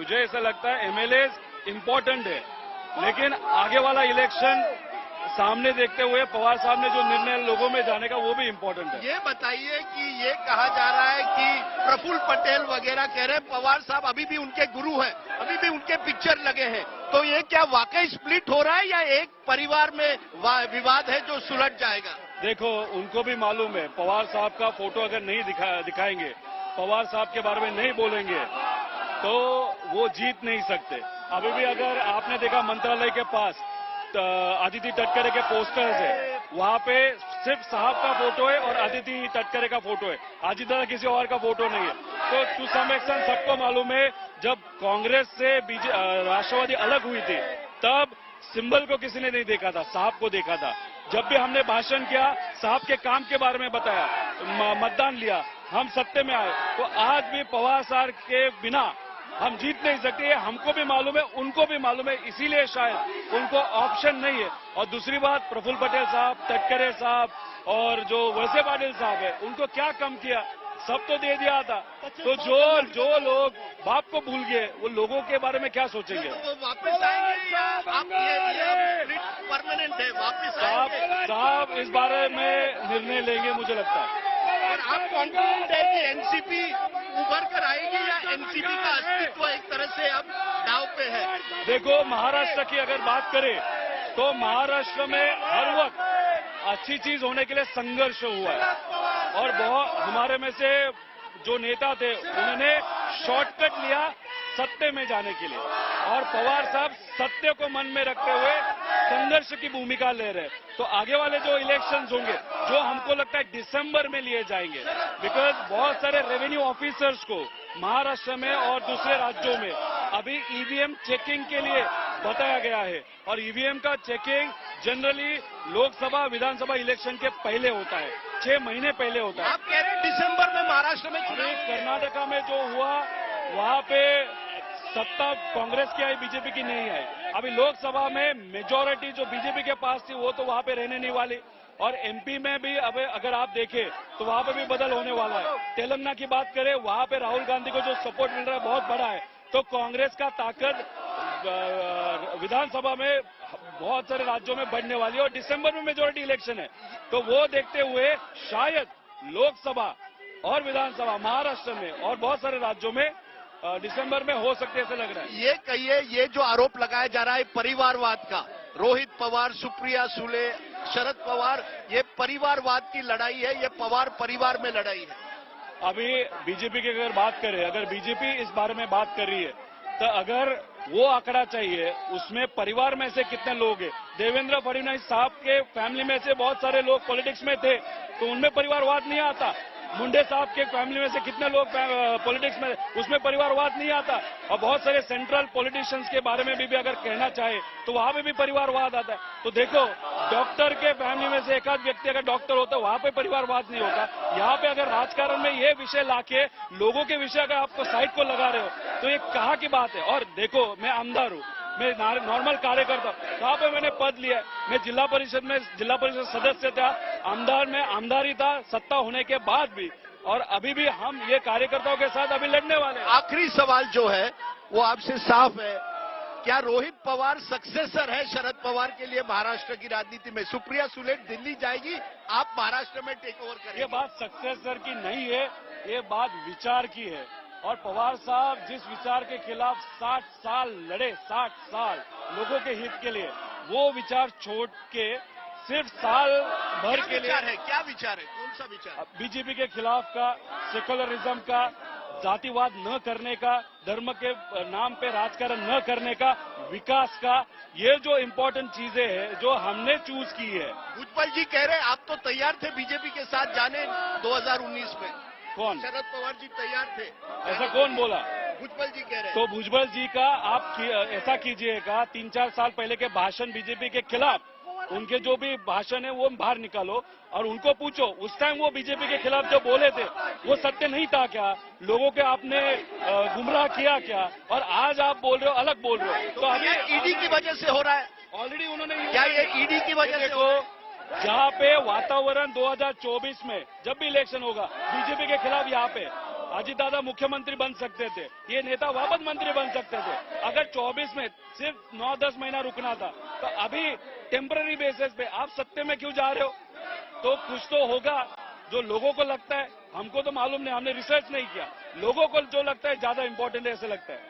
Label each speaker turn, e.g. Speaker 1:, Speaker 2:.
Speaker 1: मुझे ऐसा लगता है एमएलए इम्पोर्टेंट है, लेकिन आगे वाला इलेक्शन सामने देखते हुए पवार साहब ने जो निर्णय लोगों में जाने का वो भी इम्पोर्टेंट है।
Speaker 2: ये बताइए कि ये कहा जा रहा है कि प्रफुल्ल पटेल वगैरह कह रहे हैं पवार साहब अभी भी उनके गुरु हैं, अभी भी उनके पिक्चर लगे हैं, तो ये क्या वाकई स्प्लिट हो रहा है या एक परिवार में विवाद है जो सुलझ जाएगा?
Speaker 1: देखो, उनको भी मालूम है पवार साहब का फोटो अगर नहीं दिखाएंगे, पवार साहब के बारे में नहीं बोलेंगे तो वो जीत नहीं सकते। अभी भी अगर आपने देखा मंत्रालय के पास अदिति तटकरे के पोस्टर्स है, वहां पे सिर्फ साहब का फोटो है और अदिति तटकरे का फोटो है, आज तरह किसी और का फोटो नहीं है। तो टू सम एक्सटेंट सबको मालूम है जब कांग्रेस से राष्ट्रवादी अलग हुई थी तब सिंबल को किसी ने नहीं देखा था, साहब को देखा था। जब भी हमने भाषण किया साहब के काम के बारे में बताया, मतदान लिया, हम सत्ते में आए, तो आज भी पवार साहब के बिना हम जीत नहीं सकते। हमको भी मालूम है, उनको भी मालूम है, इसीलिए शायद उनको ऑप्शन नहीं है। और दूसरी बात, प्रफुल्ल पटेल साहब, तटकरे साहब और जो वैसे पाटिल साहब है, उनको क्या कम किया? सब तो दे दिया था। तो जो लोग बाप को भूल गए वो लोगों के बारे में क्या सोचेंगे?
Speaker 2: तो वापस आएंगे या आप ये परमानेंट है, वापस आएंगे?
Speaker 1: साहब इस बारे में निर्णय लेंगे मुझे लगता है।
Speaker 2: और आप कॉन्फिडेंट है कि एनसीपी उभर कर आएगी या एनसीपी का अस्तित्व एक तरह से अब दांव पे है?
Speaker 1: देखो, महाराष्ट्र की अगर बात करें तो महाराष्ट्र में हर वक्त अच्छी चीज होने के लिए संघर्ष हुआ है और बहुत हमारे में से जो नेता थे उन्होंने शॉर्टकट लिया सत्य में जाने के लिए, और पवार साहब सत्य को मन में रखते हुए संघर्ष की भूमिका ले रहे हैं। तो आगे वाले जो इलेक्शंस होंगे जो हमको लगता है दिसंबर में लिए जाएंगे, बिकॉज बहुत सारे रेवेन्यू ऑफिसर्स को महाराष्ट्र में और दूसरे राज्यों में अभी ईवीएम चेकिंग के लिए बताया गया है, और ईवीएम का चेकिंग जनरली लोकसभा विधानसभा इलेक्शन के पहले होता है, 6 महीने पहले होता है।
Speaker 2: आप कह रहे हैं दिसंबर में महाराष्ट्र में?
Speaker 1: कर्नाटका में जो हुआ वहां पे सत्ता कांग्रेस की आई, बीजेपी की नहीं आई। अभी लोकसभा में मेजोरिटी जो बीजेपी के पास थी वो तो वहां पे रहने नहीं वाली, और एमपी में भी अब अगर आप देखें तो वहां पे भी बदल होने वाला है। तेलंगाना की बात करें, वहां पे राहुल गांधी को जो सपोर्ट मिल रहा है बहुत बड़ा है, तो कांग्रेस का ताकत विधानसभा में बहुत सारे राज्यों में बढ़ने वाली है, और दिसंबर में मेजोरिटी इलेक्शन है। तो वो देखते हुए शायद लोकसभा और विधानसभा महाराष्ट्र में और बहुत सारे राज्यों में दिसंबर में हो सकते ऐसे लग रहा है।
Speaker 2: ये कहिए, ये जो आरोप लगाया जा रहा है परिवारवाद का, रोहित पवार, सुप्रिया सुले, शरद पवार, ये परिवारवाद की लड़ाई है, ये पवार परिवार में लड़ाई है।
Speaker 1: अभी बीजेपी की अगर बात करें, अगर बीजेपी इस बारे में बात कर रही है तो अगर वो आंकड़ा चाहिए उसमें परिवार में से कितने लोग हैं। देवेंद्र फडणवीस साहब के फैमिली में से बहुत सारे लोग पॉलिटिक्स में थे तो उनमें परिवारवाद नहीं आता। मुंडे साहब के फैमिली में से कितने लोग पॉलिटिक्स में, उसमें परिवारवाद नहीं आता। और बहुत सारे सेंट्रल पॉलिटिशियंस के बारे में भी अगर कहना चाहे तो वहां पे भी परिवारवाद आता है। तो देखो, डॉक्टर के फैमिली में से एक आध व्यक्ति अगर डॉक्टर होता है वहां पे परिवारवाद नहीं होता। यहाँ पे अगर राजकारण में ये विषय लाके लोगों के विषय अगर आपको साइड को लगा रहे हो तो ये कहाँ की बात है। और देखो, मैं आमदार हूँ, मैं नॉर्मल कार्यकर्ता हूँ, वहां पे मैंने पद लिया है, मैं जिला परिषद सदस्य था, आमदार में आमदारी था सत्ता होने के बाद भी, और अभी भी हम ये कार्यकर्ताओं के साथ अभी लड़ने वाले हैं।
Speaker 2: आखिरी सवाल जो है वो आपसे साफ है, क्या रोहित पवार सक्सेसर है शरद पवार के लिए महाराष्ट्र की राजनीति में? सुप्रिया सुले दिल्ली जाएगी, आप महाराष्ट्र में टेक ओवर करेंगे।
Speaker 1: ये बात सक्सेसर की नहीं है, ये बात विचार की है। और पवार साहब जिस विचार के खिलाफ 60 साल लड़े, 60 साल लोगों के हित के लिए, वो विचार छोड़ के सिर्फ साल भर के लिए
Speaker 2: क्या विचार है? कौन सा विचार?
Speaker 1: बीजेपी के खिलाफ का, सेकुलरिज्म का, जातिवाद न करने का, धर्म के नाम पे राजकारण न करने का, विकास का, ये जो इम्पोर्टेंट चीजें हैं जो हमने चूज की है।
Speaker 2: भुजबल जी कह रहे हैं आप तो तैयार थे बीजेपी के साथ जाने 2019 में।
Speaker 1: कौन?
Speaker 2: शरद पवार जी तैयार थे।
Speaker 1: ऐसा कौन बोला?
Speaker 2: भुजबल जी कह रहे हैं।
Speaker 1: तो भुजबल जी का आप ऐसा कीजिएगा, 3-4 साल पहले के भाषण बीजेपी के खिलाफ, उनके जो भी भाषण है वो बाहर निकालो और उनको पूछो उस टाइम वो बीजेपी के खिलाफ जो बोले थे वो सत्य नहीं था क्या? लोगों के आपने गुमराह किया क्या? और आज आप बोल रहे हो, अलग बोल रहे हो।
Speaker 2: तो ये ईडी की वजह से हो रहा है?
Speaker 1: ऑलरेडी उन्होंने,
Speaker 2: क्या ये ईडी की वजह से हो?
Speaker 1: जहाँ पे वातावरण 2024 में जब भी इलेक्शन होगा बीजेपी के खिलाफ यहाँ पे अजीत दादा मुख्यमंत्री बन सकते थे, ये नेता वापस मंत्री बन सकते थे। अगर 24 में सिर्फ 9-10 महीना रुकना था, तो अभी टेम्पररी बेसिस पे आप सत्ते में क्यों जा रहे हो? तो कुछ तो होगा जो लोगों को लगता है, हमको तो मालूम नहीं, हमने रिसर्च नहीं किया, लोगों को जो लगता है ज्यादा इंपॉर्टेंट है ऐसे लगता है।